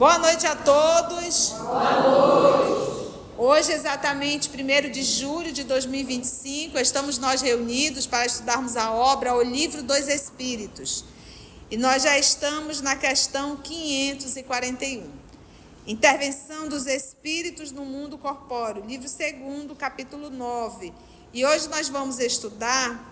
Boa noite a todos. Boa noite. Hoje, exatamente 1º de julho de 2025, estamos nós reunidos para estudarmos a obra O Livro dos Espíritos. E nós já estamos na questão 541. Intervenção dos Espíritos no Mundo Corpóreo, livro 2º, capítulo 9. E hoje nós vamos estudar,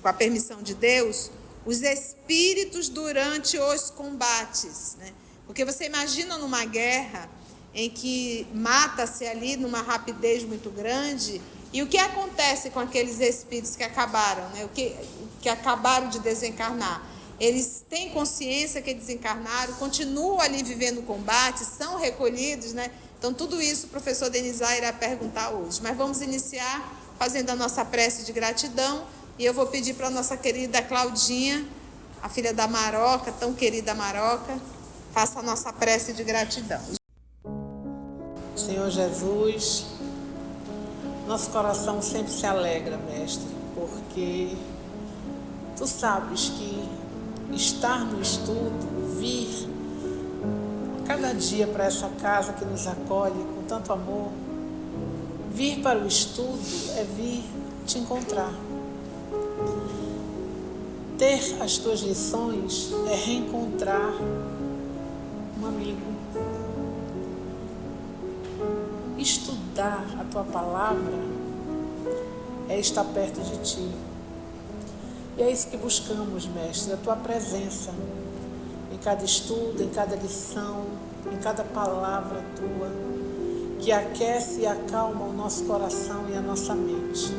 com a permissão de Deus, os espíritos durante os combates, né? Porque você imagina numa guerra em que mata-se ali numa rapidez muito grande, e o que acontece com aqueles espíritos que acabaram, né? O que acabaram de desencarnar? Eles têm consciência que desencarnaram, continuam ali vivendo o combate, são recolhidos, né? Então, tudo isso o professor Denizar irá perguntar hoje. Mas vamos iniciar fazendo a nossa prece de gratidão, e eu vou pedir para a nossa querida Claudinha, a filha da Maroca, tão querida Maroca, faça a nossa prece de gratidão. Senhor Jesus, nosso coração sempre se alegra, Mestre, porque Tu sabes que estar no estudo, vir cada dia para essa casa que nos acolhe com tanto amor, vir para o estudo é vir te encontrar. Ter as Tuas lições é reencontrar um amigo. Estudar a Tua palavra é estar perto de Ti. E é isso que buscamos, Mestre, a Tua presença em cada estudo, em cada lição, em cada palavra Tua, que aquece e acalma o nosso coração e a nossa mente.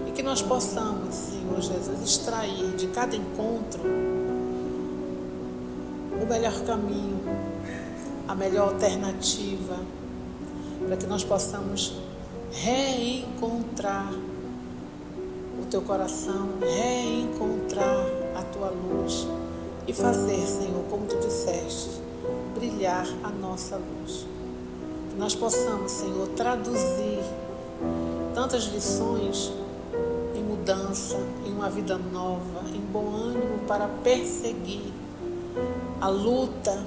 E que nós possamos, Senhor Jesus, extrair de cada encontro o melhor caminho, a melhor alternativa, para que nós possamos reencontrar o Teu coração, reencontrar a Tua luz e fazer, Senhor, como Tu disseste, brilhar a nossa luz. Que nós possamos, Senhor, traduzir tantas lições em mudança, em uma vida nova, em bom ânimo para perseguir a luta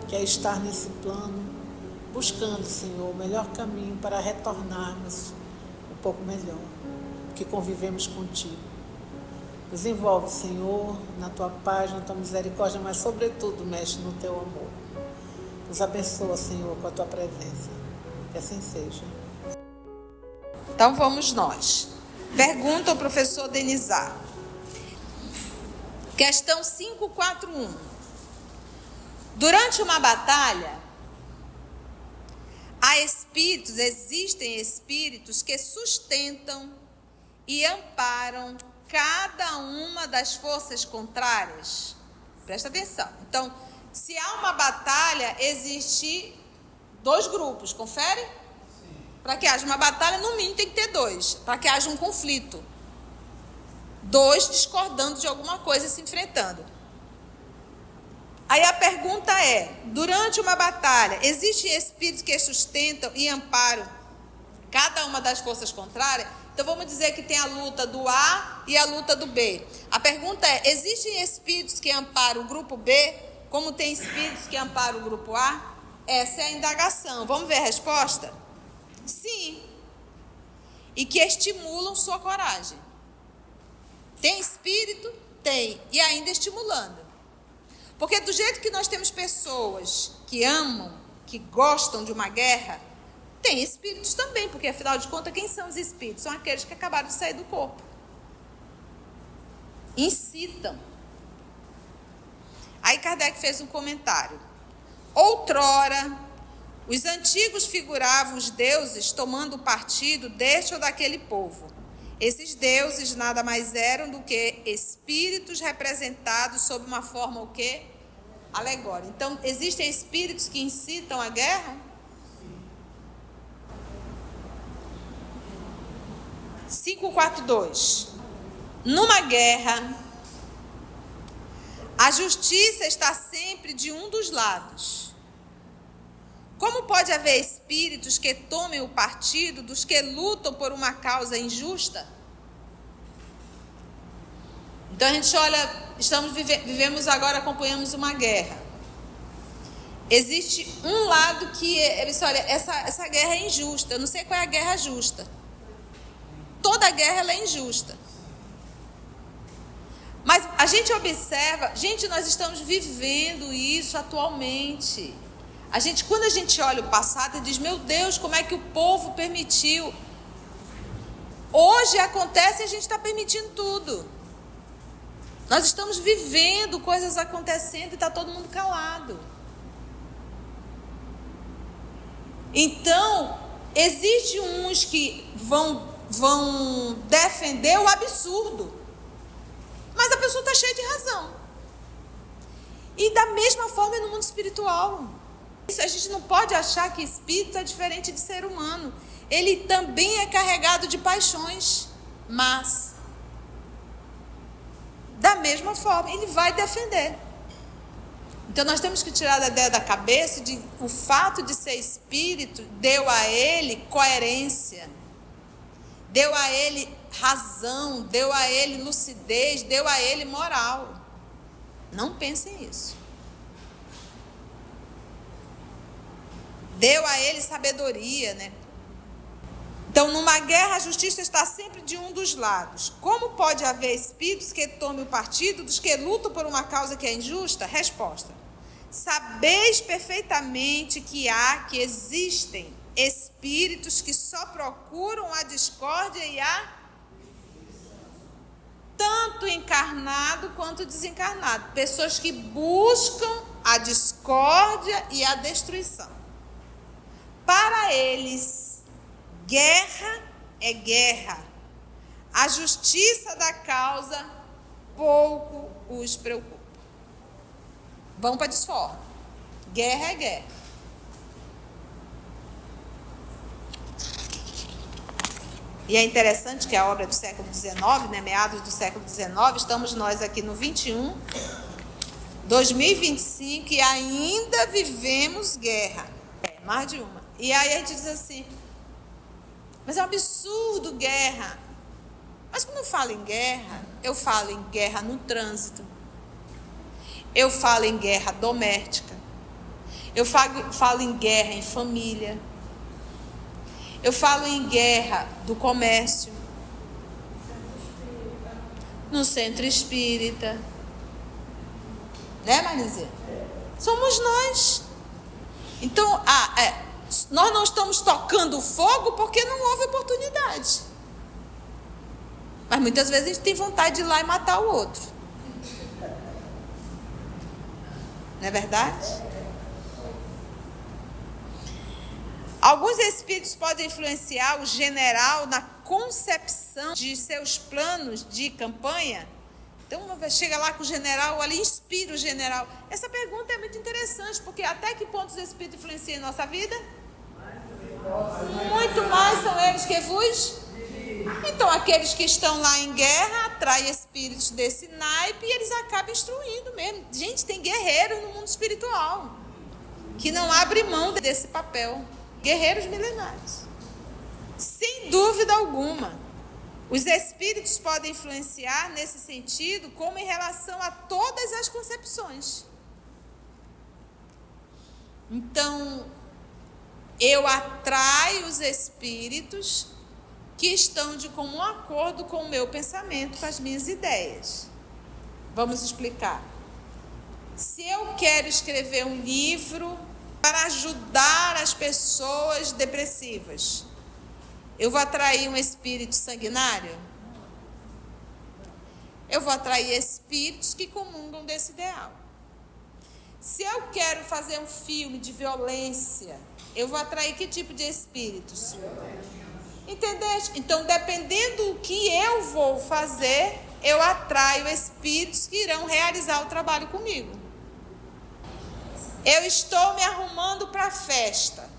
que é estar nesse plano, buscando, Senhor, o melhor caminho para retornarmos um pouco melhor, porque convivemos contigo. Nos envolve, Senhor, na Tua paz, na Tua misericórdia, mas sobretudo, Mestre, no Teu amor. Nos abençoa, Senhor, com a Tua presença. Que assim seja. Então vamos nós. Pergunta ao professor Denizar. Questão 541. Durante uma batalha, existem espíritos que sustentam e amparam cada uma das forças contrárias. Presta atenção. Então, se há uma batalha, existe 2 grupos, confere? Para que haja uma batalha, no mínimo tem que ter 2, para que haja um conflito. 2 discordando de alguma coisa e se enfrentando. Aí a pergunta é, durante uma batalha, existem espíritos que sustentam e amparam cada uma das forças contrárias? Então vamos dizer que tem a luta do A e a luta do B. A pergunta é, existem espíritos que amparam o grupo B, como tem espíritos que amparam o grupo A? Essa é a indagação. Vamos ver a resposta? Sim. E que estimulam sua coragem. Tem espírito? Tem. E ainda estimulando. Porque do jeito que nós temos pessoas que amam, que gostam de uma guerra, tem espíritos também, porque afinal de contas, quem são os espíritos? São aqueles que acabaram de sair do corpo. Incitam. Aí Kardec fez um comentário. Outrora, os antigos figuravam os deuses tomando partido deste ou daquele povo. Esses deuses nada mais eram do que espíritos representados sob uma forma o quê? Alegórica. Então, existem espíritos que incitam a guerra? 542. Numa guerra, a justiça está sempre de um dos lados. Como pode haver espíritos que tomem o partido dos que lutam por uma causa injusta? Então a gente olha, vivemos agora, acompanhamos uma guerra. Existe um lado que, olha, essa guerra é injusta. Eu não sei qual é a guerra justa. Toda guerra ela é injusta. Mas a gente observa, gente, nós estamos vivendo isso atualmente. Quando a gente olha o passado e diz, meu Deus, como é que o povo permitiu? Hoje acontece e a gente está permitindo tudo. Nós estamos vivendo coisas acontecendo e está todo mundo calado. Então, existem uns que vão defender o absurdo. Mas a pessoa está cheia de razão. E da mesma forma é no mundo espiritual. A gente não pode achar que espírito é diferente de ser humano. Ele também é carregado de paixões, mas da mesma forma ele vai defender. Então nós temos que tirar da ideia da cabeça de o fato de ser espírito deu a ele coerência, deu a ele razão, deu a ele lucidez, deu a ele moral. Não pensem nisso. Deu a ele sabedoria, né? Então, numa guerra, a justiça está sempre de um dos lados. Como pode haver espíritos que tomem o partido dos que lutam por uma causa que é injusta? Resposta: sabeis perfeitamente que existem espíritos que só procuram a discórdia e tanto encarnado quanto desencarnado. Pessoas que buscam a discórdia e a destruição. Para eles, guerra é guerra. A justiça da causa pouco os preocupa. Vão para a desforma. Guerra é guerra. E é interessante que a obra é do século XIX, né, meados do século XIX, estamos nós aqui no 21, 2025, e ainda vivemos guerra. Mais de uma. E aí a gente diz assim, mas é um absurdo guerra. Mas quando eu falo em guerra no trânsito. Eu falo em guerra doméstica. Eu falo em guerra em família. Eu falo em guerra do comércio. No centro espírita. Né, Marizia? Somos nós. Então, nós não estamos tocando fogo porque não houve oportunidade. Mas muitas vezes a gente tem vontade de ir lá e matar o outro. Não é verdade? Alguns espíritos podem influenciar o general na concepção de seus planos de campanha. Então, chega lá com o general, ali inspira o general. Essa pergunta é muito interessante, porque até que ponto os espíritos influenciam em nossa vida? Muito mais são eles que vos. Então, aqueles que estão lá em guerra atraem espíritos desse naipe e eles acabam instruindo mesmo. Gente, tem guerreiros no mundo espiritual que não abrem mão desse papel. Guerreiros milenares. Sem dúvida alguma. Os espíritos podem influenciar nesse sentido, como em relação a todas as concepções. Então, eu atraio os espíritos que estão de comum acordo com o meu pensamento, com as minhas ideias. Vamos explicar. Se eu quero escrever um livro para ajudar as pessoas depressivas, eu vou atrair um espírito sanguinário? Eu vou atrair espíritos que comungam desse ideal. Se eu quero fazer um filme de violência, eu vou atrair que tipo de espíritos? Entendeste? Então, dependendo do que eu vou fazer, eu atraio espíritos que irão realizar o trabalho comigo. Eu estou me arrumando para a festa.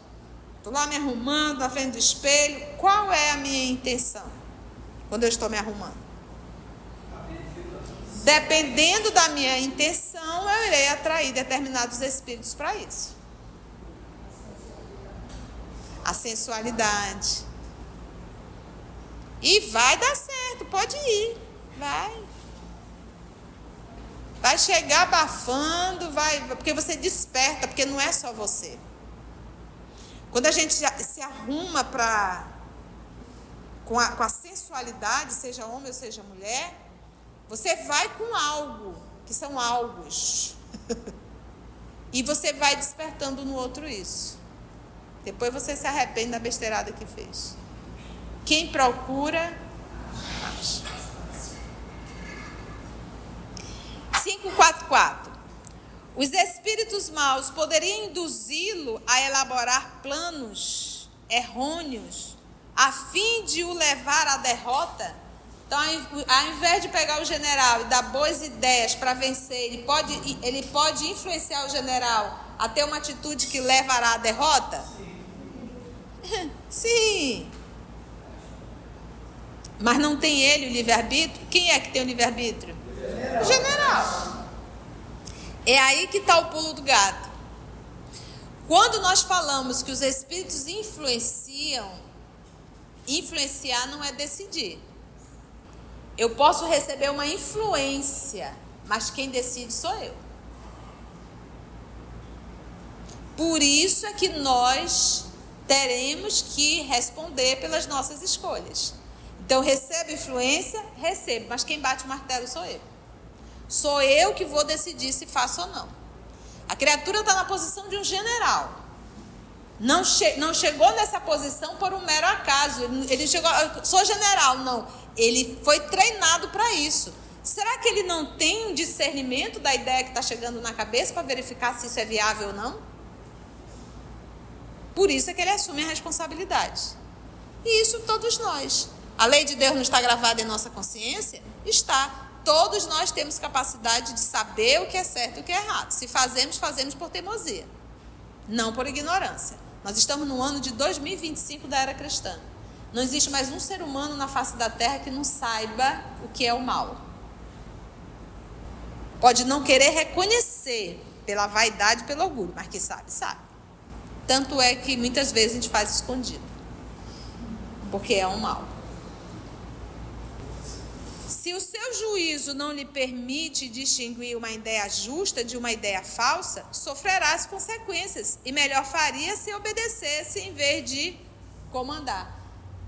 Estou lá me arrumando na frente do espelho. Qual é a minha intenção quando eu estou me arrumando? Dependendo da minha intenção, eu irei atrair determinados espíritos para isso. A sensualidade. E vai dar certo, pode ir. Vai. Vai chegar abafando, porque você desperta, porque não é só você. Quando a gente se arruma com a sensualidade, seja homem ou seja mulher, você vai com algo, que são algos. E você vai despertando no outro isso. Depois você se arrepende da besteirada que fez. Quem procura, acha. 544. Os espíritos maus poderiam induzi-lo a elaborar planos errôneos a fim de o levar à derrota? Então, ao invés de pegar o general e dar boas ideias para vencer, ele pode influenciar o general a ter uma atitude que levará à derrota? Sim. Mas não tem ele o livre-arbítrio? Quem é que tem o livre-arbítrio? O general. É aí que está o pulo do gato. Quando nós falamos que os espíritos influenciam, influenciar não é decidir. Eu posso receber uma influência, mas quem decide sou eu. Por isso é que nós teremos que responder pelas nossas escolhas. Então, recebo influência? Recebo, mas quem bate o martelo sou eu. Sou eu que vou decidir se faço ou não. A criatura está na posição de um general. Não chegou nessa posição por um mero acaso. Ele chegou, sou general, não. Ele foi treinado para isso. Será que ele não tem um discernimento da ideia que está chegando na cabeça para verificar se isso é viável ou não? Por isso é que ele assume a responsabilidade. E isso todos nós. A lei de Deus não está gravada em nossa consciência? Está. Todos nós temos capacidade de saber o que é certo e o que é errado. Se fazemos, fazemos por teimosia, não por ignorância. Nós estamos no ano de 2025 da era cristã. Não existe mais um ser humano na face da terra que não saiba o que é o mal. Pode não querer reconhecer pela vaidade e pelo orgulho, mas que sabe, sabe. Tanto é que muitas vezes a gente faz escondido, porque é um mal. Se o seu juízo não lhe permite distinguir uma ideia justa de uma ideia falsa, sofrerá as consequências e melhor faria se obedecesse em vez de comandar.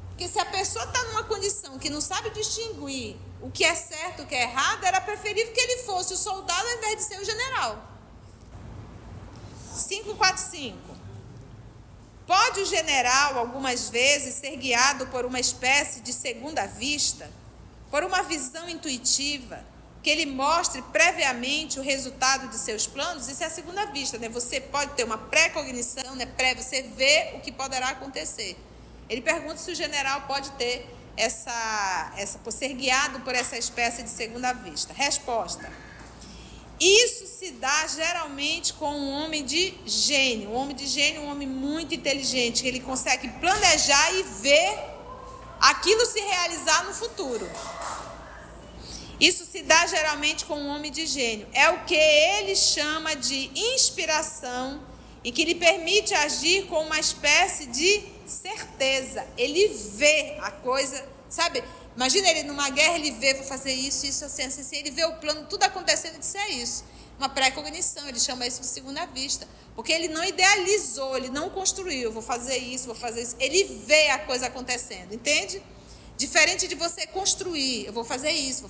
Porque se a pessoa está numa condição que não sabe distinguir o que é certo e o que é errado, era preferível que ele fosse o soldado ao invés de ser o general. 545. Pode o general, algumas vezes, ser guiado por uma espécie de segunda vista, por uma visão intuitiva, que ele mostre previamente o resultado de seus planos? Isso é a segunda vista, né? Você pode ter uma pré-cognição, né? Você vê o que poderá acontecer. Ele pergunta se o general pode ter por ser guiado por essa espécie de segunda vista. Resposta: isso se dá geralmente com um homem de gênio. Um homem de gênio, um homem muito inteligente, que ele consegue planejar e ver aquilo se realizar no futuro. Isso se dá geralmente com um homem de gênio. É o que ele chama de inspiração e que lhe permite agir com uma espécie de certeza. Ele vê a coisa, sabe? Imagina ele numa guerra, ele vê, vou fazer isso, assim, ele vê o plano, tudo acontecendo e disse, é isso. Uma pré-cognição, ele chama isso de segunda vista. Porque ele não idealizou, ele não construiu, vou fazer isso. Ele vê a coisa acontecendo, entende? Diferente de você construir, eu vou fazer isso.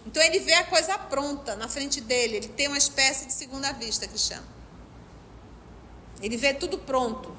Então ele vê a coisa pronta na frente dele, ele tem uma espécie de segunda vista que chama. Ele vê tudo pronto.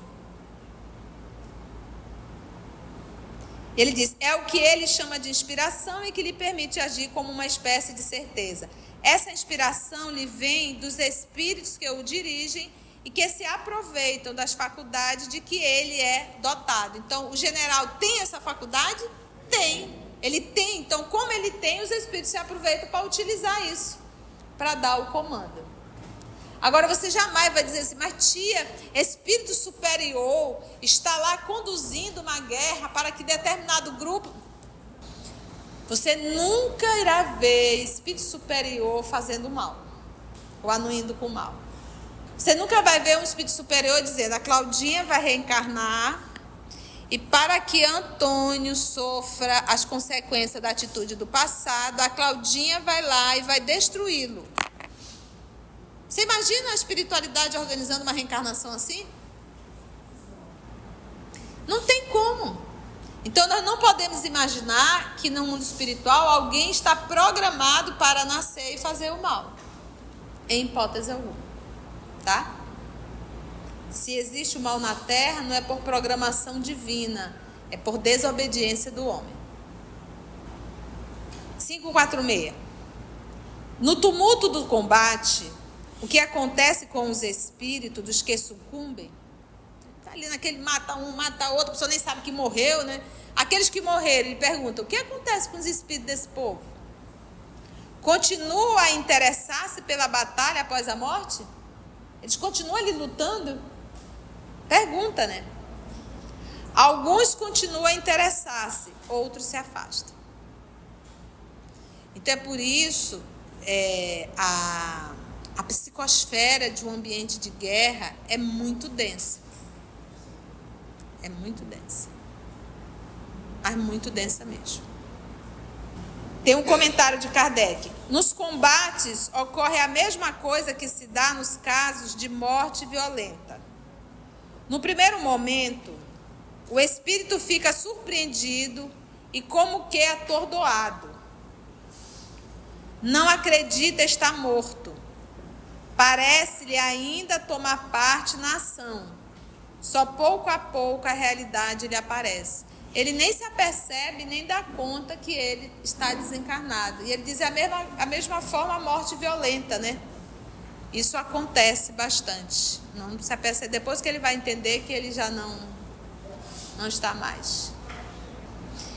Ele diz, é o que ele chama de inspiração e que lhe permite agir como uma espécie de certeza. Essa inspiração lhe vem dos espíritos que o dirigem e que se aproveitam das faculdades de que ele é dotado. Então, o general tem essa faculdade? Tem. Ele tem. Então, como ele tem, os espíritos se aproveitam para utilizar isso, para dar o comando. Agora, você jamais vai dizer assim, mas tia, espírito superior está lá conduzindo uma guerra para que determinado grupo... Você nunca irá ver espírito superior fazendo mal, ou anuindo com mal. Você nunca vai ver um espírito superior dizendo, a Claudinha vai reencarnar E para que Antônio sofra as consequências da atitude do passado, a Claudinha vai lá e vai destruí-lo. Você imagina a espiritualidade organizando uma reencarnação assim? Não tem como. Então nós não podemos imaginar que no mundo espiritual alguém está programado para nascer e fazer o mal. Em hipótese alguma. Tá? Se existe o mal na terra, não é por programação divina, é por desobediência do homem. 546. No tumulto do combate, o que acontece com os espíritos dos que sucumbem? Está ali naquele mata um, mata outro, a pessoa nem sabe que morreu, né? Aqueles que morreram, ele pergunta, o que acontece com os espíritos desse povo? Continuam a interessar-se pela batalha após a morte? Eles continuam ali lutando? Pergunta, né? Alguns continuam a interessar-se, outros se afastam. Então é por isso a psicosfera de um ambiente de guerra é muito densa. É muito densa. Mas muito densa mesmo. Tem um comentário de Kardec. Nos combates ocorre a mesma coisa que se dá nos casos de morte violenta. No primeiro momento, o espírito fica surpreendido e como que atordoado. Não acredita estar morto. Parece-lhe ainda tomar parte na ação. Só pouco a pouco a realidade lhe aparece. Ele nem se apercebe, nem dá conta que ele está desencarnado. E ele diz a mesma forma a morte violenta, né? Isso acontece bastante. Não se apercebe, depois que ele vai entender que ele já não está mais.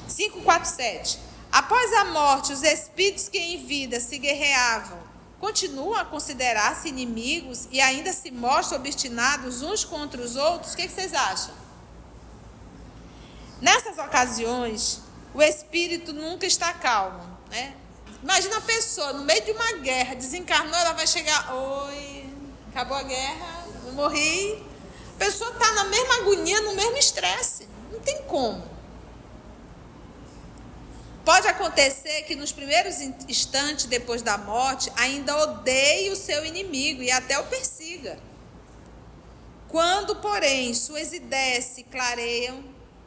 547. Após a morte, os espíritos que em vida se guerreavam continuam a considerar-se inimigos e ainda se mostram obstinados uns contra os outros? O que vocês acham? Nessas ocasiões, o espírito nunca está calmo, né? Imagina a pessoa no meio de uma guerra, desencarnou, ela vai chegar, oi, acabou a guerra, eu morri. A pessoa está na mesma agonia, no mesmo estresse, não tem como. Pode acontecer que nos primeiros instantes depois da morte, ainda odeie o seu inimigo e até o persiga. Quando, porém, suas ideias se clareiam,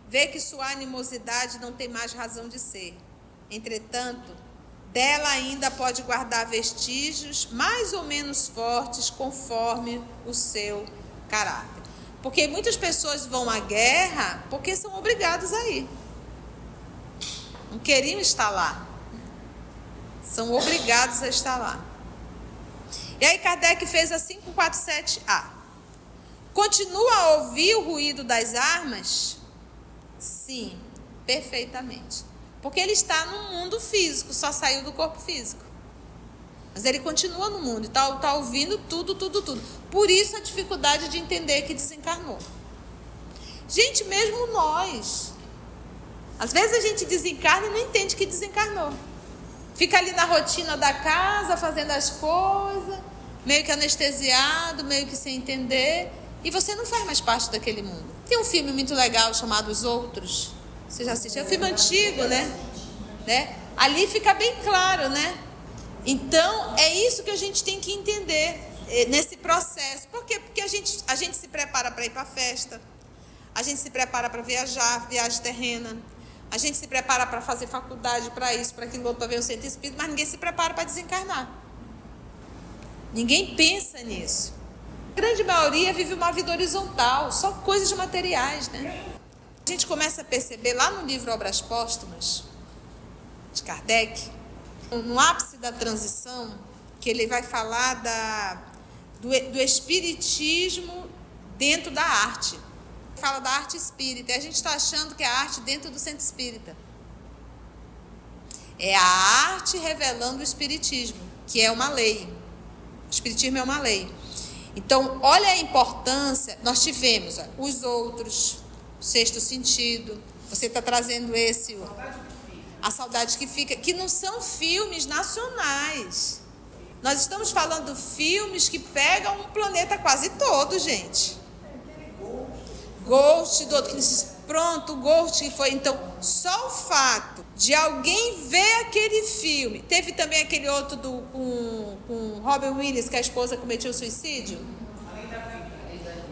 vê que sua animosidade não tem mais razão de ser. Entretanto, dela ainda pode guardar vestígios mais ou menos fortes conforme o seu caráter. Porque muitas pessoas vão à guerra porque são obrigados a ir. Não queriam estar lá. São obrigados a estar lá. E aí Kardec fez a 547A. Continua a ouvir o ruído das armas? Sim, perfeitamente. Porque ele está no mundo físico, só saiu do corpo físico. Mas ele continua no mundo, está ouvindo tudo. Por isso a dificuldade de entender que desencarnou. Gente, mesmo nós. Às vezes a gente desencarna e não entende que desencarnou. Fica ali na rotina da casa, fazendo as coisas, meio que anestesiado, meio que sem entender. E você não faz mais parte daquele mundo. Tem um filme muito legal chamado Os Outros. Você já assistiu? É um filme antigo, né? Ali fica bem claro, né? Então, é isso que a gente tem que entender nesse processo. Por quê? Porque a gente se prepara para ir para a festa. A gente se prepara para viajar, viagem terrena. A gente se prepara para fazer faculdade, para isso, para aquilo outro, para ver o centro espírita. Mas ninguém se prepara para desencarnar. Ninguém pensa nisso. A grande maioria vive uma vida horizontal, só coisas materiais, né? A gente começa a perceber lá no livro Obras Póstumas, de Kardec, no ápice da transição, que ele vai falar do espiritismo dentro da arte. Ele fala da arte espírita, e a gente está achando que é a arte dentro do centro espírita. É a arte revelando o espiritismo, que é uma lei. O espiritismo é uma lei. Então, olha a importância. Nós tivemos Os Outros, o Sexto Sentido. Você está trazendo esse, A Saudade que Fica, que não são filmes nacionais. Nós estamos falando filmes que pegam um planeta quase todo, gente. Ghost, do outro, pronto, o Ghost que foi. Então, só o fato de alguém ver aquele filme. Teve também aquele outro com Robin Williams, que a esposa cometeu suicídio.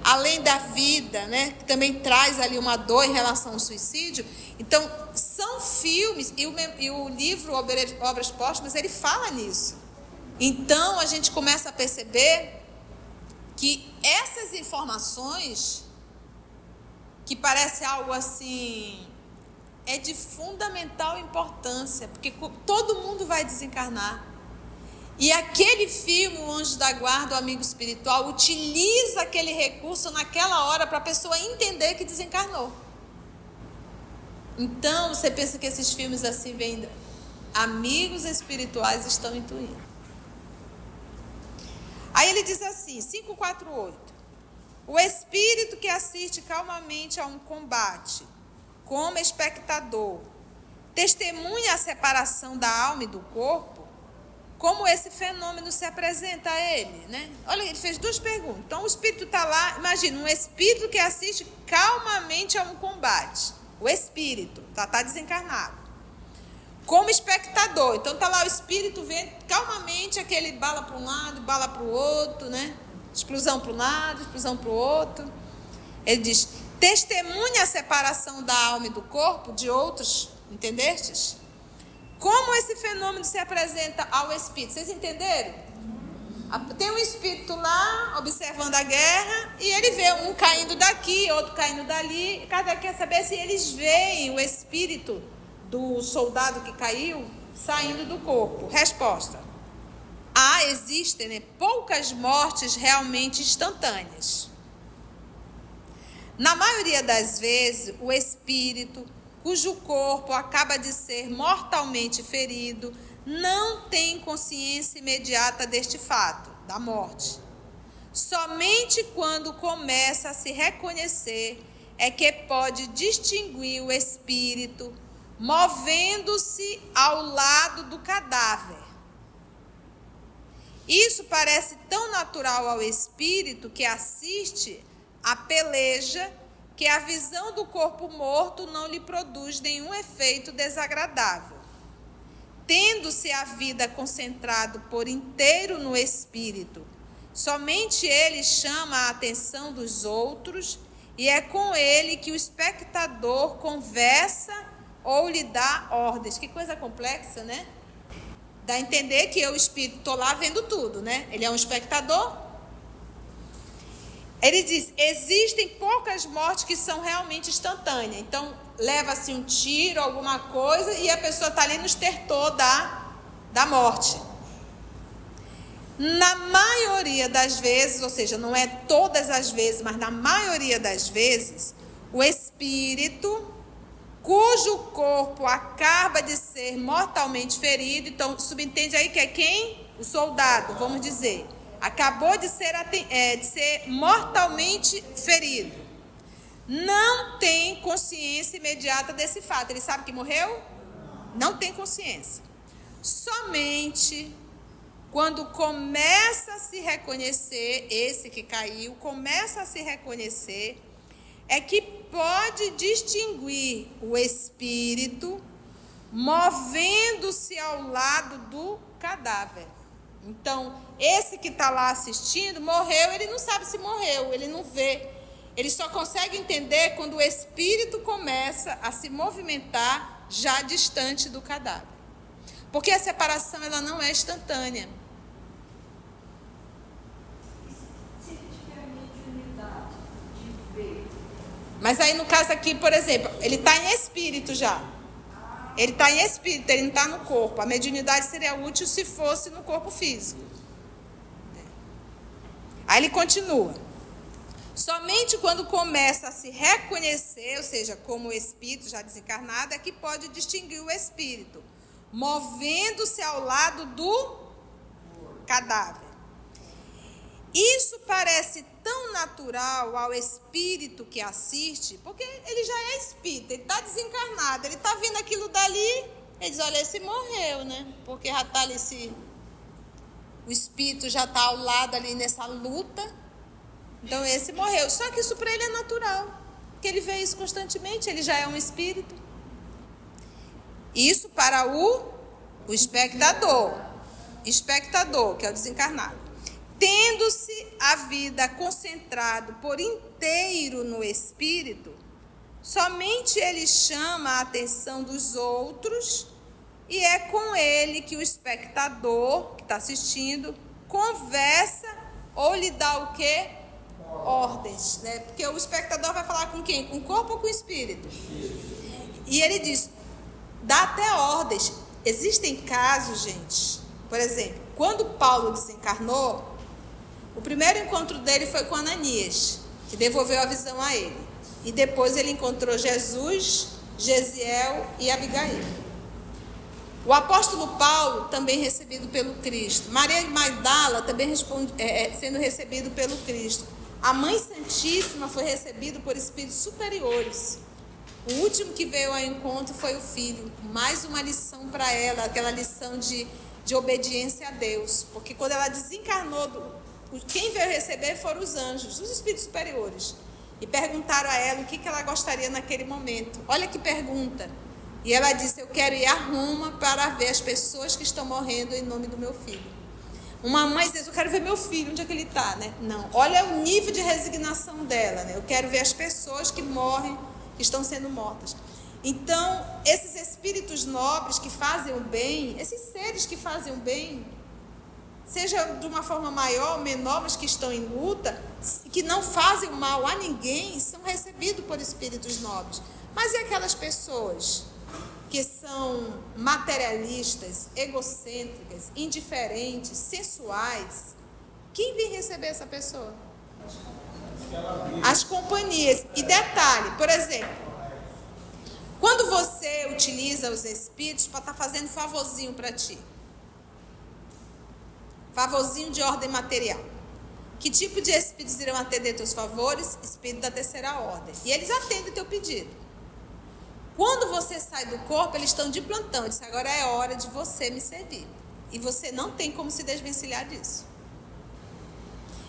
Além da vida, né? Que também traz ali uma dor em relação ao suicídio. Então, são filmes, e o livro Obras Póstumas, ele fala nisso. Então, a gente começa a perceber que essas informações, que parece algo assim, é de fundamental importância, porque todo mundo vai desencarnar. E aquele filme, O Anjo da Guarda, o Amigo Espiritual, utiliza aquele recurso naquela hora para a pessoa entender que desencarnou. Então, você pensa que esses filmes assim vêm, amigos espirituais estão intuindo. Aí ele diz assim, 548. O espírito que assiste calmamente a um combate, como espectador, testemunha a separação da alma e do corpo. Como esse fenômeno se apresenta a ele, né? Olha, ele fez 2 perguntas. Então, o espírito está lá, imagina, um espírito que assiste calmamente a um combate. O espírito, tá desencarnado. Como espectador. Então, está lá o espírito vendo calmamente aquele bala para um lado, bala para o outro, né? Explosão para um lado, explosão para o outro. Ele diz, testemunha a separação da alma e do corpo de outros, entendestes? Como esse fenômeno se apresenta ao espírito? Vocês entenderam? Tem um espírito lá, observando a guerra, e ele vê um caindo daqui, outro caindo dali. Cada quer saber se eles veem o espírito do soldado que caiu saindo do corpo. Resposta. Existem, né, poucas mortes realmente instantâneas. Na maioria das vezes, o espírito, cujo corpo acaba de ser mortalmente ferido, não tem consciência imediata deste fato, da morte. Somente quando começa a se reconhecer é que pode distinguir o espírito movendo-se ao lado do cadáver. Isso parece tão natural ao espírito que assiste à peleja que a visão do corpo morto não lhe produz nenhum efeito desagradável. Tendo-se a vida concentrado por inteiro no espírito, somente ele chama a atenção dos outros e é com ele que o espectador conversa ou lhe dá ordens. Que coisa complexa, né? Dá a entender que eu, o espírito, estou lá vendo tudo, né? Ele é um espectador. Ele diz, existem poucas mortes que são realmente instantâneas. Então, leva-se um tiro, alguma coisa, e a pessoa está ali no estertor da morte. Na maioria das vezes, ou seja, não é todas as vezes, mas na maioria das vezes, o espírito, cujo corpo acaba de ser mortalmente ferido, então subentende aí que é quem? O soldado, vamos dizer. Acabou de ser mortalmente ferido. Não tem consciência imediata desse fato. Ele sabe que morreu? Não tem consciência. Somente quando começa a se reconhecer, esse que caiu, começa a se reconhecer, é que pode distinguir o espírito movendo-se ao lado do cadáver. Então, esse que está lá assistindo, morreu, ele não sabe se morreu, ele não vê. Ele só consegue entender quando o espírito começa a se movimentar já distante do cadáver. Porque a separação, ela não é instantânea. Se ele tiver mediunidade de ver. Mas aí, no caso aqui, por exemplo, ele está em espírito já. Ele está em espírito, ele não está no corpo. A mediunidade seria útil se fosse no corpo físico. Aí ele continua. Somente quando começa a se reconhecer, ou seja, como o espírito já desencarnado, é que pode distinguir o espírito, movendo-se ao lado do cadáver. Isso parece tão natural ao espírito que assiste, porque ele já é espírito, ele está desencarnado, ele está vendo aquilo dali, ele diz, olha, esse morreu, né? Porque já está ali, o espírito já está ao lado ali nessa luta, então esse morreu. Só que isso para ele é natural. Porque ele vê isso constantemente, ele já é um espírito. Isso para o espectador. Espectador, que é o desencarnado. Tendo-se a vida concentrado por inteiro no espírito, somente ele chama a atenção dos outros e é com ele que o espectador, que está assistindo, conversa ou lhe dá o quê? Ordens, né? Porque o espectador vai falar com quem? Com o corpo ou com o espírito? E ele diz, dá até ordens. Existem casos, gente, por exemplo, quando Paulo desencarnou, o primeiro encontro dele foi com Ananias, que devolveu a visão a ele. E depois ele encontrou Jesus, Gesiel e Abigail. O apóstolo Paulo, também recebido pelo Cristo. Maria de Magdala, também sendo recebido pelo Cristo. A Mãe Santíssima foi recebida por espíritos superiores. O último que veio ao encontro foi o Filho. Mais uma lição para ela, aquela lição de obediência a Deus. Porque quando ela desencarnou, quem veio receber foram os anjos, os espíritos superiores. E perguntaram a ela o que ela gostaria naquele momento. Olha que pergunta. E ela disse, eu quero ir a Roma para ver as pessoas que estão morrendo em nome do meu filho. Uma mãe diz, eu quero ver meu filho, onde é que ele está, né? Não, olha o nível de resignação dela, né? Eu quero ver as pessoas que morrem, que estão sendo mortas. Então, esses espíritos nobres que fazem o bem, esses seres que fazem o bem, seja de uma forma maior ou menor, mas que estão em luta, que não fazem o mal a ninguém, são recebidos por espíritos nobres. Mas e aquelas pessoas que são materialistas, egocêntricas, indiferentes, sensuais? Quem vem receber essa pessoa? As companhias. E detalhe, por exemplo, quando você utiliza os espíritos para estar fazendo favorzinho para ti, favorzinho de ordem material, que tipo de espíritos irão atender teus favores? Espírito da terceira ordem. E eles atendem teu pedido. Quando você sai do corpo, eles estão de plantão. Eles dizem, agora é hora de você me servir. E você não tem como se desvencilhar disso.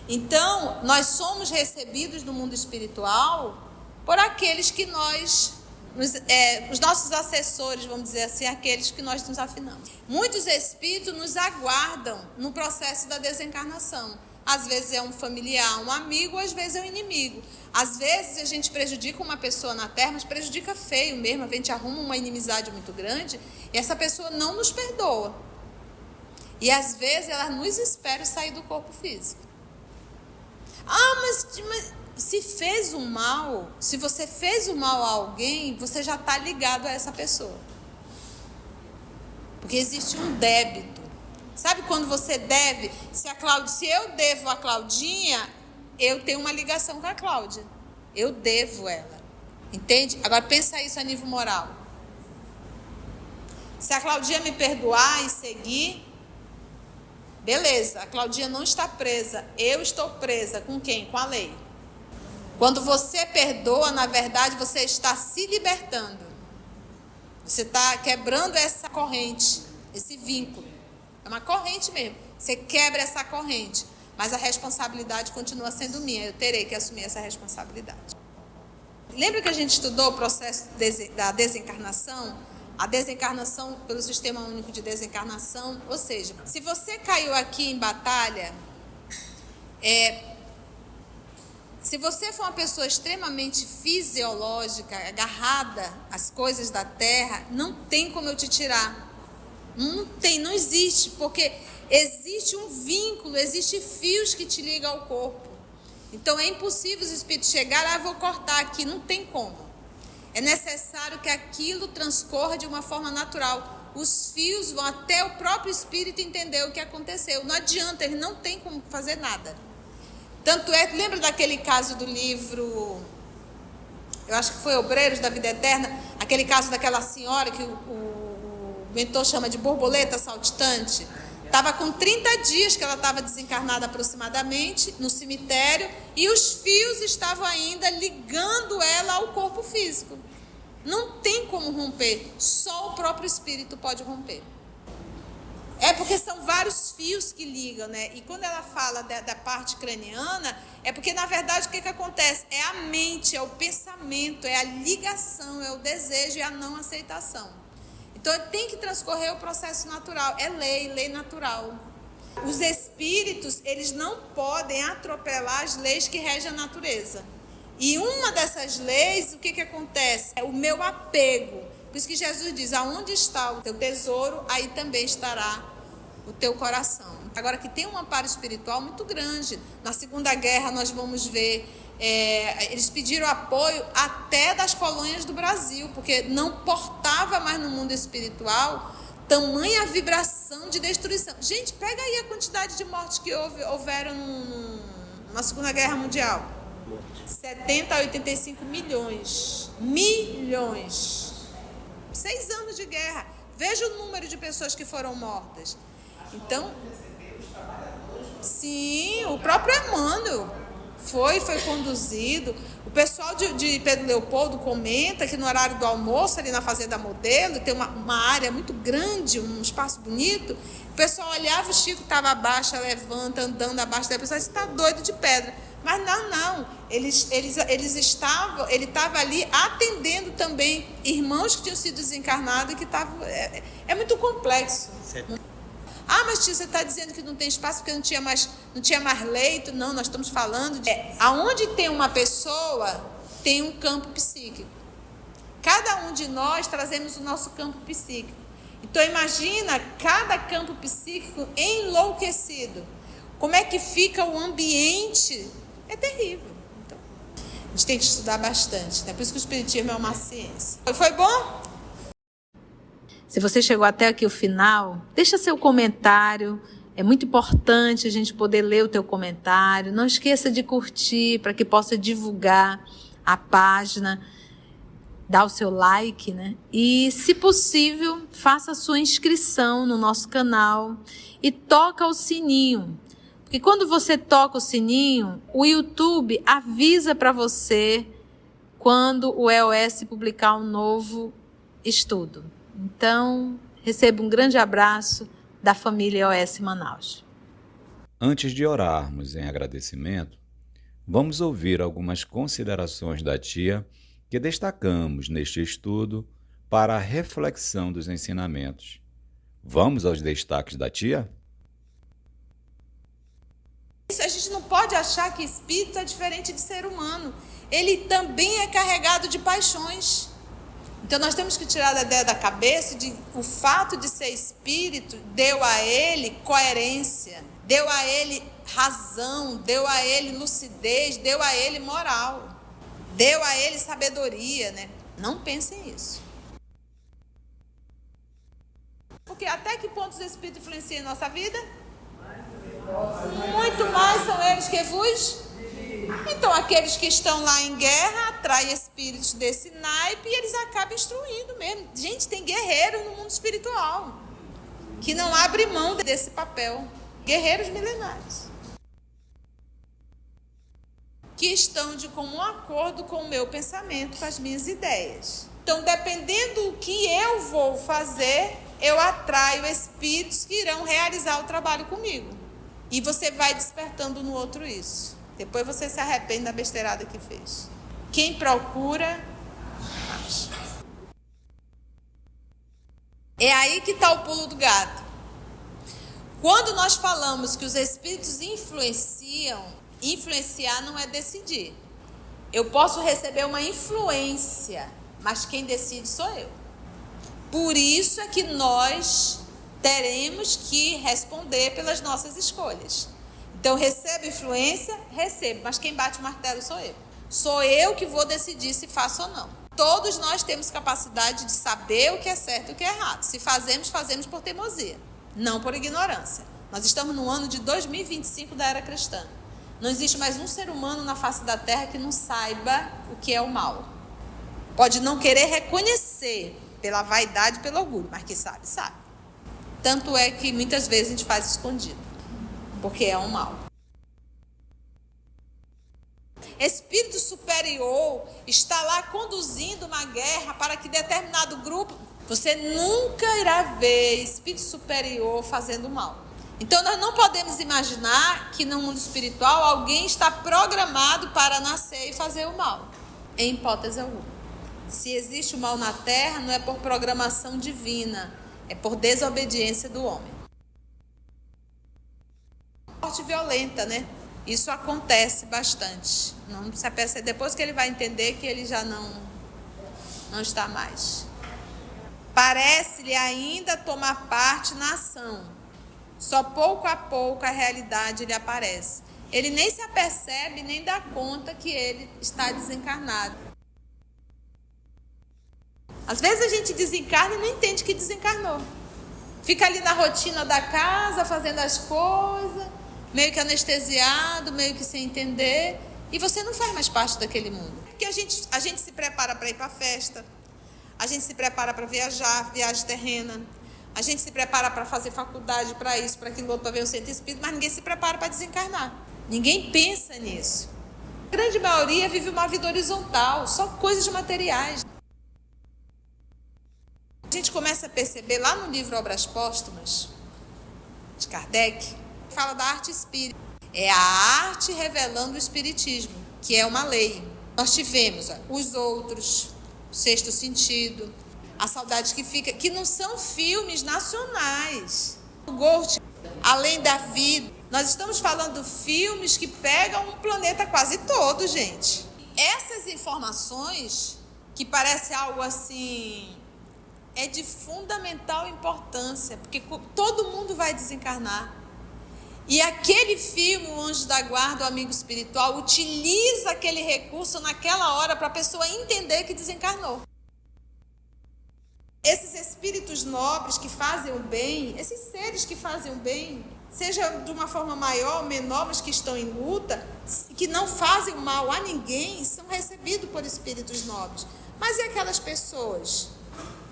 Então, nós somos recebidos no mundo espiritual por aqueles que os nossos assessores, vamos dizer assim, aqueles que nós nos afinamos. Muitos espíritos nos aguardam no processo da desencarnação. Às vezes é um familiar, um amigo, às vezes é um inimigo. Às vezes a gente prejudica uma pessoa na Terra, mas prejudica feio mesmo. A gente arruma uma inimizade muito grande e essa pessoa não nos perdoa. E às vezes ela nos espera sair do corpo físico. Mas se fez um mal, se você fez um mal a alguém, você já está ligado a essa pessoa. Porque existe um débito. Sabe quando você deve? Se eu devo a Claudinha, eu tenho uma ligação com a Cláudia. Eu devo ela. Entende? Agora pensa isso a nível moral. Se a Claudinha me perdoar e seguir, beleza, a Claudinha não está presa. Eu estou presa. Com quem? Com a lei. Quando você perdoa, na verdade, você está se libertando. Você está quebrando essa corrente, esse vínculo. É uma corrente mesmo. Você quebra essa corrente. Mas a responsabilidade continua sendo minha. Eu terei que assumir essa responsabilidade. Lembra que a gente estudou o processo da desencarnação? A desencarnação pelo Sistema Único de Desencarnação. Ou seja, se você caiu aqui em batalha, se você for uma pessoa extremamente fisiológica, agarrada às coisas da Terra, não tem como eu te tirar. Não existe, porque existe um vínculo, existem fios que te ligam ao corpo. Então é impossível os espíritos chegarem, eu vou cortar aqui, não tem como. É necessário que aquilo transcorra de uma forma natural. Os fios vão até o próprio espírito entender o que aconteceu. Não adianta, ele não tem como fazer nada. Tanto é, lembra daquele caso do livro, eu acho que foi Obreiros da Vida Eterna, aquele caso daquela senhora que o mentor chama de borboleta saltitante. Estava com 30 dias que ela estava desencarnada aproximadamente no cemitério e os fios estavam ainda ligando ela ao corpo físico. Não tem como romper, só o próprio espírito pode romper. É porque são vários fios que ligam, né? E quando ela fala da parte craniana, é porque, na verdade, o que acontece? É a mente, é o pensamento, é a ligação, é o desejo e a não aceitação. Então, tem que transcorrer o processo natural. É lei natural. Os espíritos, eles não podem atropelar as leis que regem a natureza. E uma dessas leis, o que acontece? É o meu apego. Por isso que Jesus diz, aonde está o teu tesouro, aí também estará o teu coração. Agora, que tem um amparo espiritual muito grande. Na Segunda Guerra, nós vamos ver, eles pediram apoio até das colônias do Brasil, porque não portava mais no mundo espiritual tamanha vibração de destruição. Gente, pega aí a quantidade de mortes que houveram na Segunda Guerra Mundial. 70 a 85 milhões. 6 anos de guerra. Veja o número de pessoas que foram mortas. Então, sim, o próprio Emmanuel foi conduzido. O pessoal de Pedro Leopoldo comenta que no horário do almoço, ali na Fazenda Modelo, tem uma área muito grande, um espaço bonito. O pessoal olhava, o Chico estava abaixo, levanta, andando abaixo da pessoa, você está doido de pedra. Mas não, ele estava ali atendendo também irmãos que tinham sido desencarnados e que estavam... É muito complexo. Ah, mas tia, você está dizendo que não tem espaço porque não tinha mais leito. Não, nós estamos falando de... aonde tem uma pessoa, tem um campo psíquico. Cada um de nós trazemos o nosso campo psíquico. Então, imagina cada campo psíquico enlouquecido. Como é que fica o ambiente? É terrível. Então, a gente tem que estudar bastante, né? Por isso que o espiritismo é uma ciência. Foi bom? Se você chegou até aqui o final, deixa seu comentário. É muito importante a gente poder ler o teu comentário. Não esqueça de curtir para que possa divulgar a página. Dá o seu like, né? E, se possível, faça a sua inscrição no nosso canal e toca o sininho. Porque quando você toca o sininho, o YouTube avisa para você quando o EOS publicar um novo estudo. Então, receba um grande abraço da família EOS Manaus. Antes de orarmos em agradecimento, vamos ouvir algumas considerações da tia que destacamos neste estudo para a reflexão dos ensinamentos. Vamos aos destaques da tia? A gente não pode achar que espírito é diferente de ser humano. Ele também é carregado de paixões. Então nós temos que tirar a ideia da cabeça de o fato de ser espírito deu a ele coerência, deu a ele razão, deu a ele lucidez, deu a ele moral, deu a ele sabedoria, né? Não pensem isso. Porque até que ponto os espíritos influenciam em nossa vida? Muito mais são eles que vos. Então, aqueles que estão lá em guerra atraem espíritos desse naipe e eles acabam instruindo mesmo. Gente, tem guerreiros no mundo espiritual que não abrem mão desse papel. Guerreiros milenares. Que estão de comum acordo com o meu pensamento, com as minhas ideias. Então, dependendo do que eu vou fazer, eu atraio espíritos que irão realizar o trabalho comigo. E você vai despertando no outro isso. Depois você se arrepende da besteirada que fez. Quem procura, acha. É aí que está o pulo do gato. Quando nós falamos que os espíritos influenciam, influenciar não é decidir. Eu posso receber uma influência, mas quem decide sou eu. Por isso é que nós teremos que responder pelas nossas escolhas. Então, recebo influência? Recebo, mas quem bate o martelo sou eu. Sou eu que vou decidir se faço ou não. Todos nós temos capacidade de saber o que é certo e o que é errado. Se fazemos, fazemos por teimosia, não por ignorância. Nós estamos no ano de 2025 da era cristã. Não existe mais um ser humano na face da terra que não saiba o que é o mal. Pode não querer reconhecer pela vaidade e pelo orgulho, mas que sabe, sabe. Tanto é que muitas vezes a gente faz escondido, porque é um mal. Espírito superior está lá conduzindo uma guerra para que determinado grupo Você nunca irá ver espírito superior fazendo mal. Então nós não podemos imaginar que no mundo espiritual alguém está programado para nascer e fazer o mal. Em hipótese alguma. Se existe o mal na terra, não é por programação divina, é por desobediência do homem. Morte violenta, né? Isso acontece bastante. Não se apercebe, depois que ele vai entender que ele já não está mais. Parece-lhe ainda tomar parte na ação. Só pouco a pouco a realidade lhe aparece. Ele nem se apercebe, nem dá conta que ele está desencarnado. Às vezes a gente desencarna e não entende que desencarnou. Fica ali na rotina da casa, fazendo as coisas, meio que anestesiado, meio que sem entender. E você não faz mais parte daquele mundo. Porque a gente se prepara para ir para a festa. A gente se prepara para viajar, viagem terrena. A gente se prepara para fazer faculdade, para isso, para aquilo outro, para ver o centro espírita, mas ninguém se prepara para desencarnar. Ninguém pensa nisso. A grande maioria vive uma vida horizontal, só coisas materiais. A gente começa a perceber lá no livro Obras Póstumas, de Kardec, fala da arte espírita. É a arte revelando o espiritismo, que é uma lei. Nós tivemos os outros, o Sexto Sentido, A Saudade que Fica, que não são filmes nacionais. O Gort, Além da Vida. Nós estamos falando de filmes que pegam um planeta quase todo, gente. Essas informações, que parece algo assim, é de fundamental importância, porque todo mundo vai desencarnar. E aquele filme, O Anjo da Guarda, o Amigo Espiritual, utiliza aquele recurso naquela hora para a pessoa entender que desencarnou. Esses espíritos nobres que fazem o bem, esses seres que fazem o bem, seja de uma forma maior ou menor, mas que estão em luta, que não fazem mal a ninguém, são recebidos por espíritos nobres. Mas e aquelas pessoas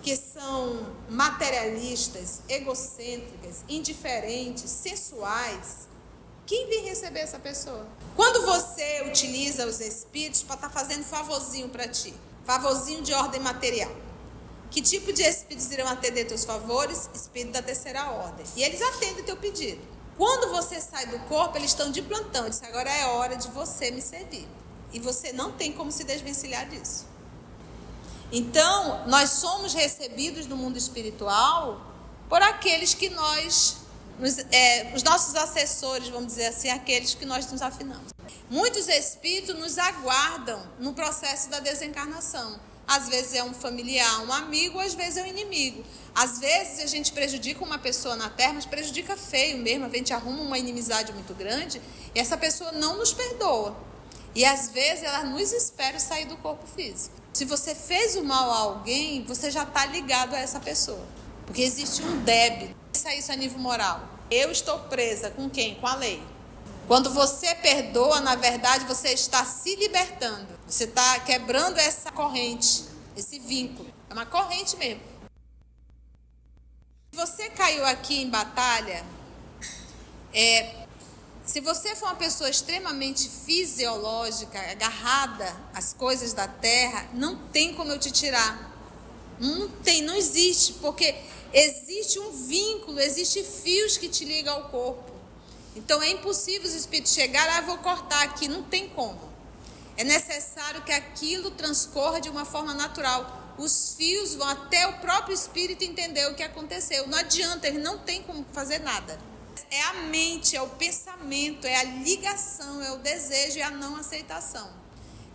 que são materialistas, egocêntricas, indiferentes, sensuais? Quem vem receber essa pessoa? Quando você utiliza os espíritos para estar fazendo favorzinho para ti, favorzinho de ordem material, que tipo de espíritos irão atender teus favores? Espírito da terceira ordem. E eles atendem teu pedido. Quando você sai do corpo, eles estão de plantão. Eles dizem, agora é hora de você me servir. E você não tem como se desvencilhar disso. Então, nós somos recebidos no mundo espiritual por aqueles que os nossos assessores, vamos dizer assim, aqueles que nós nos afinamos. Muitos espíritos nos aguardam no processo da desencarnação. Às vezes é um familiar, um amigo, às vezes é um inimigo. Às vezes a gente prejudica uma pessoa na Terra, mas prejudica feio mesmo. A gente arruma uma inimizade muito grande e essa pessoa não nos perdoa. E às vezes ela nos espera sair do corpo físico. Se você fez o mal a alguém, você já está ligado a essa pessoa. Porque existe um débito. Isso a nível moral. Eu estou presa com quem? Com a lei. Quando você perdoa, na verdade, você está se libertando. Você está quebrando essa corrente, esse vínculo. É uma corrente mesmo. Se você caiu aqui em batalha, se você for uma pessoa extremamente fisiológica, agarrada às coisas da terra, não tem como eu te tirar. Não existe, porque existe um vínculo, existem fios que te ligam ao corpo. Então é impossível os espíritos chegarem, vou cortar aqui, não tem como. É necessário que aquilo transcorra de uma forma natural. Os fios vão até o próprio espírito entender o que aconteceu. Não adianta, ele não tem como fazer nada. É a mente, é o pensamento, é a ligação, é o desejo e a não aceitação.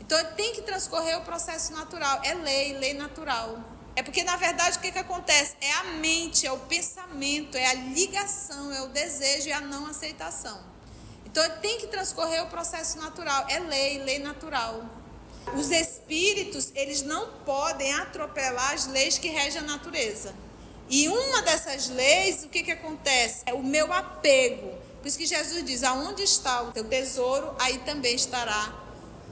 Então tem que transcorrer o processo natural. É lei natural. É porque, na verdade, o que acontece? É a mente, é o pensamento, é a ligação, é o desejo e a não aceitação. Então, tem que transcorrer o processo natural. É lei natural. Os espíritos, eles não podem atropelar as leis que regem a natureza. E uma dessas leis, o que acontece? É o meu apego. Por isso que Jesus diz, aonde está o teu tesouro, aí também estará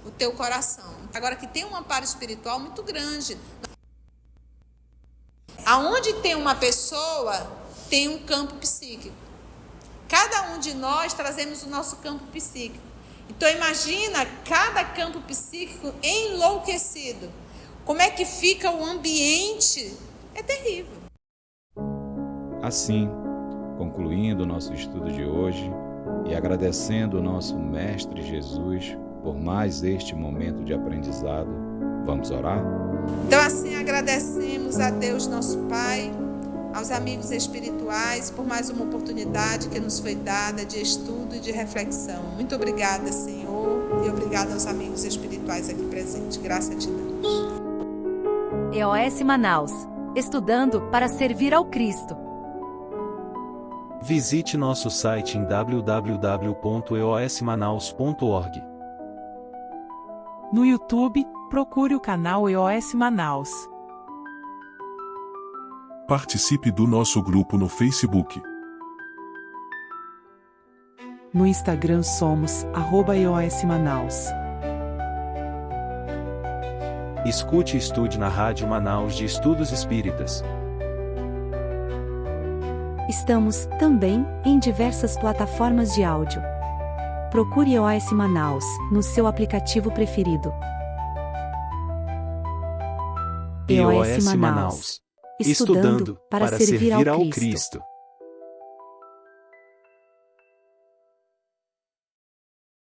o teu coração. Agora, que tem um amparo espiritual muito grande. Aonde tem uma pessoa, tem um campo psíquico. Cada um de nós trazemos o nosso campo psíquico. Então imagina cada campo psíquico enlouquecido. Como é que fica o ambiente é terrível. Assim, concluindo o nosso estudo de hoje e agradecendo o nosso Mestre Jesus por mais este momento de aprendizado, vamos orar? Então, assim, agradecemos a Deus, nosso Pai, aos amigos espirituais, por mais uma oportunidade que nos foi dada de estudo e de reflexão. Muito obrigada, Senhor, e obrigada aos amigos espirituais aqui presentes. Graças a Ti damos. EOS Manaus. Estudando para servir ao Cristo. Visite nosso site em www.eosmanaus.org. No YouTube, procure o canal EOS Manaus. Participe do nosso grupo no Facebook. No Instagram somos @EOS Manaus. Escute e estude na Rádio Manaus de Estudos Espíritas. Estamos, também, em diversas plataformas de áudio. Procure EOS Manaus, no seu aplicativo preferido. EOS Manaus. Estudando para servir ao Cristo.